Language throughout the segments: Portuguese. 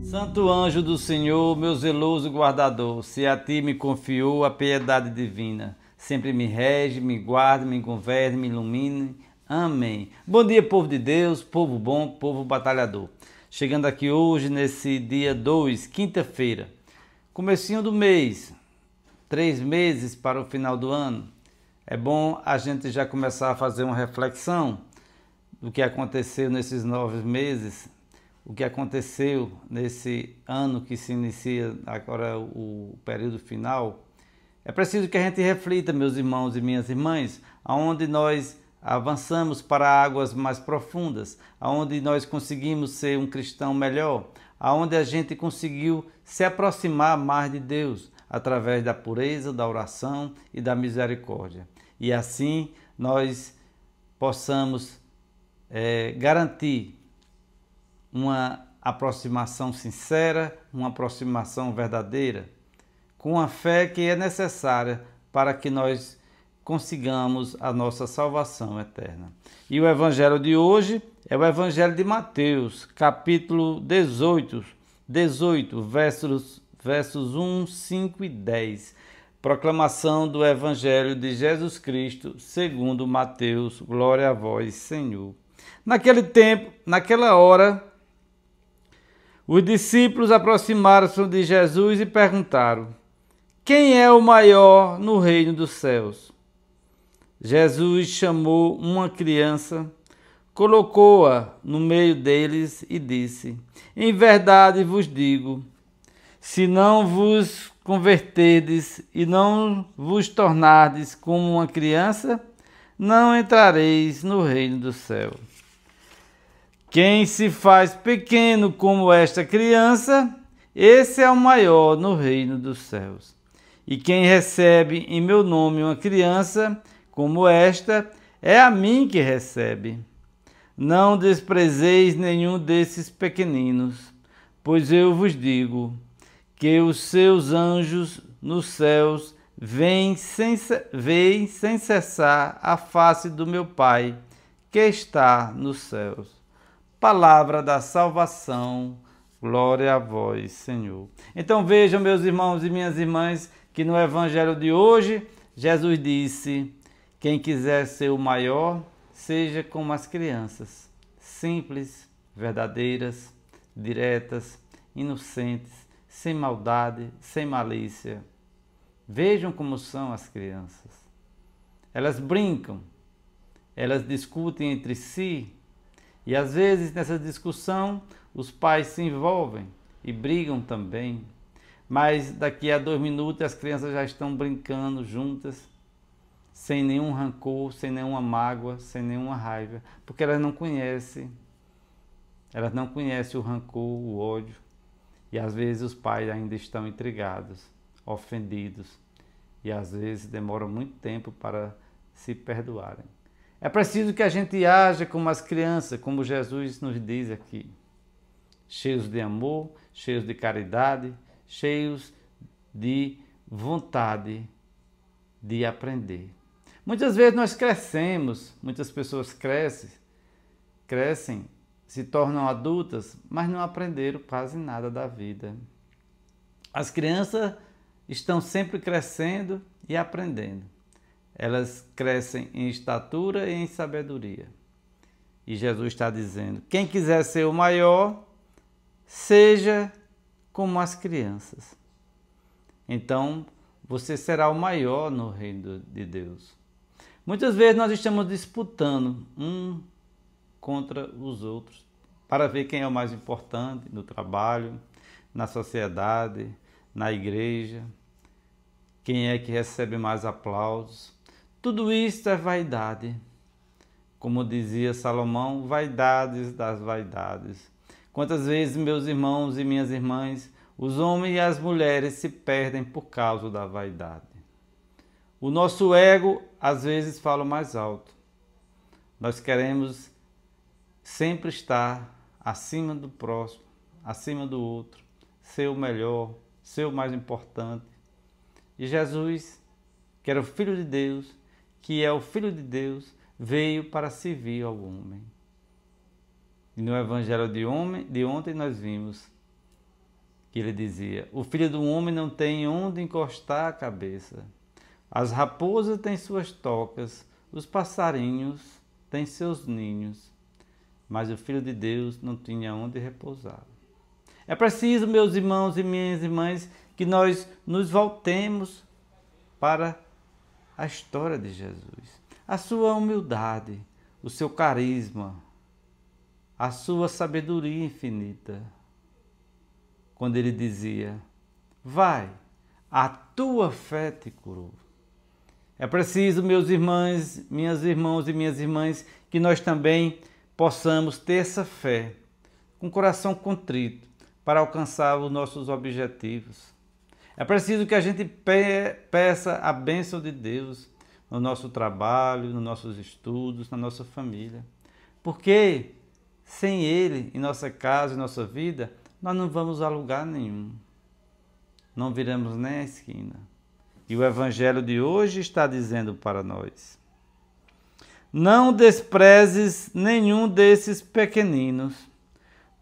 Santo anjo do Senhor, meu zeloso guardador, se a ti me confiou a piedade divina, sempre me rege, me guarde, me governe, me ilumine. Amém. Bom dia, povo de Deus, povo bom, povo batalhador. Chegando aqui hoje, nesse dia 2, quinta-feira, comecinho do mês, 3 meses para o final do ano. É bom a gente já começar a fazer uma reflexão do que aconteceu nesses 9 meses, o que aconteceu nesse ano que se inicia agora o período final. É preciso que a gente reflita, meus irmãos e minhas irmãs, aonde nós avançamos para águas mais profundas, aonde nós conseguimos ser um cristão melhor, aonde a gente conseguiu se aproximar mais de Deus através da pureza, da oração e da misericórdia. E assim nós possamos garantir uma aproximação sincera, uma aproximação verdadeira, com a fé que é necessária para que nós consigamos a nossa salvação eterna. E o evangelho de hoje é o evangelho de Mateus, capítulo 18, versos 1, 5 e 10. Proclamação do evangelho de Jesus Cristo, segundo Mateus. Glória a vós, Senhor. Naquele tempo, naquela hora, os discípulos aproximaram-se de Jesus e perguntaram: quem é o maior no reino dos céus? Jesus chamou uma criança, colocou-a no meio deles e disse: em verdade vos digo, se não vos converterdes e não vos tornardes como uma criança, não entrareis no reino do céu. Quem se faz pequeno como esta criança, esse é o maior no reino dos céus. E quem recebe em meu nome uma criança como esta, é a mim que recebe. Não desprezeis nenhum desses pequeninos, pois eu vos digo que os seus anjos nos céus veem sem cessar a face do meu Pai, que está nos céus. Palavra da salvação, glória a vós, Senhor. Então vejam, meus irmãos e minhas irmãs, que no evangelho de hoje, Jesus disse: quem quiser ser o maior, seja como as crianças, simples, verdadeiras, diretas, inocentes, sem maldade, sem malícia. Vejam como são as crianças. Elas brincam, elas discutem entre si, e às vezes nessa discussão os pais se envolvem e brigam também. Mas daqui a 2 minutos as crianças já estão brincando juntas, sem nenhum rancor, sem nenhuma mágoa, sem nenhuma raiva, porque elas não conhecem o rancor, o ódio, e às vezes os pais ainda estão intrigados, ofendidos, e às vezes demoram muito tempo para se perdoarem. É preciso que a gente haja como as crianças, como Jesus nos diz aqui, cheios de amor, cheios de caridade, cheios de vontade de aprender. Muitas vezes nós crescemos, muitas pessoas crescem, se tornam adultas, mas não aprenderam quase nada da vida. As crianças estão sempre crescendo e aprendendo. Elas crescem em estatura e em sabedoria. E Jesus está dizendo: quem quiser ser o maior, seja como as crianças. Então, você será o maior no reino de Deus. Muitas vezes nós estamos disputando um contra os outros para ver quem é o mais importante no trabalho, na sociedade, na igreja, quem é que recebe mais aplausos. Tudo isso é vaidade. Como dizia Salomão, vaidades das vaidades. Quantas vezes, meus irmãos e minhas irmãs, os homens e as mulheres se perdem por causa da vaidade. O nosso ego, às vezes, fala mais alto. Nós queremos sempre estar acima do próximo, acima do outro, ser o melhor, ser o mais importante. E Jesus, que era o Filho de Deus, que é o Filho de Deus, veio para servir ao homem. E no Evangelho de ontem nós vimos que ele dizia: o filho do homem não tem onde encostar a cabeça. As raposas têm suas tocas, os passarinhos têm seus ninhos, mas o Filho de Deus não tinha onde repousar. É preciso, meus irmãos e minhas irmãs, que nós nos voltemos para a história de Jesus. A sua humildade, o seu carisma, a sua sabedoria infinita. Quando ele dizia: vai, a tua fé te curou. É preciso, meus irmãos, minhas irmãos e minhas irmãs, que nós também possamos ter essa fé, com o coração contrito, para alcançar os nossos objetivos. É preciso que a gente peça a bênção de Deus no nosso trabalho, nos nossos estudos, na nossa família. Porque sem Ele, em nossa casa, em nossa vida, nós não vamos a lugar nenhum. Não viramos nem à esquina. E o Evangelho de hoje está dizendo para nós: não desprezes nenhum desses pequeninos,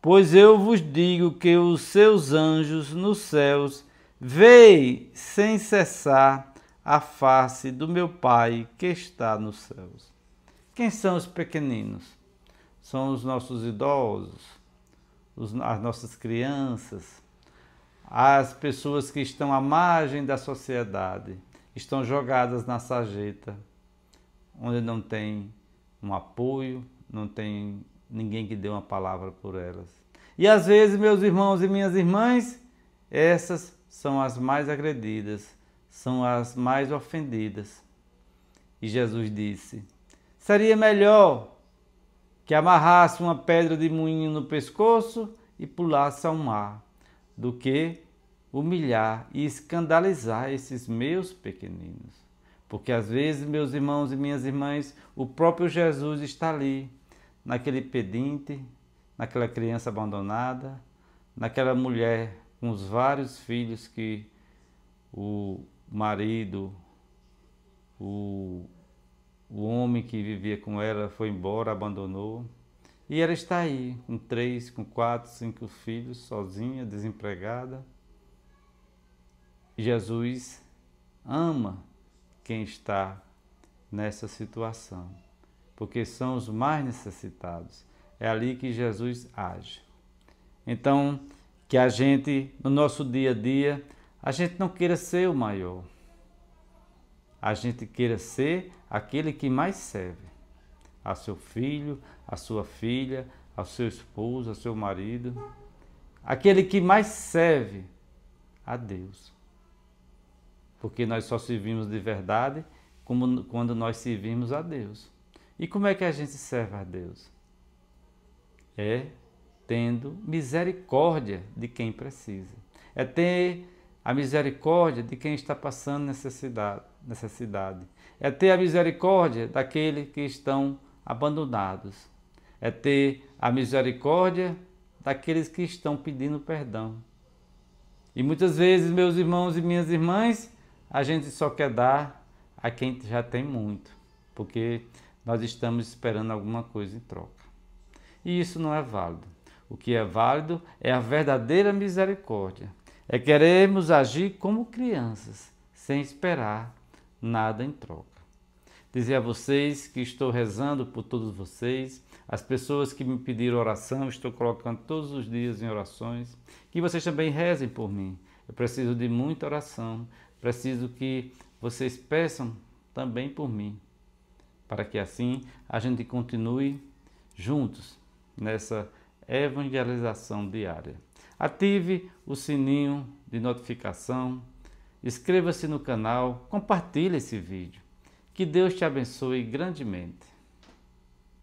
pois eu vos digo que os seus anjos nos céus veem sem cessar a face do meu Pai que está nos céus. Quem são os pequeninos? São os nossos idosos, as nossas crianças, as pessoas que estão à margem da sociedade, estão jogadas na sarjeta, onde não tem um apoio, não tem ninguém que dê uma palavra por elas. E às vezes, meus irmãos e minhas irmãs, essas são as mais agredidas, são as mais ofendidas. E Jesus disse: seria melhor que amarrasse uma pedra de moinho no pescoço e pulasse ao mar, do que humilhar e escandalizar esses meus pequeninos. Porque às vezes, meus irmãos e minhas irmãs, o próprio Jesus está ali, naquele pedinte, naquela criança abandonada, naquela mulher com os vários filhos que o marido, o homem que vivia com ela foi embora, abandonou. E ela está aí, com 3, com 4, 5 filhos, sozinha, desempregada. Jesus ama quem está nessa situação, porque são os mais necessitados. É ali que Jesus age. Então, que a gente, no nosso dia a dia, a gente não queira ser o maior. A gente queira ser aquele que mais serve a seu filho, a sua filha, ao seu esposo, ao seu marido. Aquele que mais serve a Deus. Porque nós só servimos de verdade quando nós servimos a Deus. E como é que a gente serve a Deus? É tendo misericórdia de quem precisa. É ter a misericórdia de quem está passando necessidade. É ter a misericórdia daqueles que estão abandonados. É ter a misericórdia daqueles que estão pedindo perdão. E muitas vezes, meus irmãos e minhas irmãs, a gente só quer dar a quem já tem muito, porque nós estamos esperando alguma coisa em troca. E isso não é válido. O que é válido é a verdadeira misericórdia. É querermos agir como crianças, sem esperar nada em troca. Dizer a vocês que estou rezando por todos vocês, as pessoas que me pediram oração, estou colocando todos os dias em orações, que vocês também rezem por mim. Eu preciso de muita oração, preciso que vocês peçam também por mim, para que assim a gente continue juntos nessa evangelização diária. Ative o sininho de notificação, inscreva-se no canal, compartilhe esse vídeo. Que Deus te abençoe grandemente.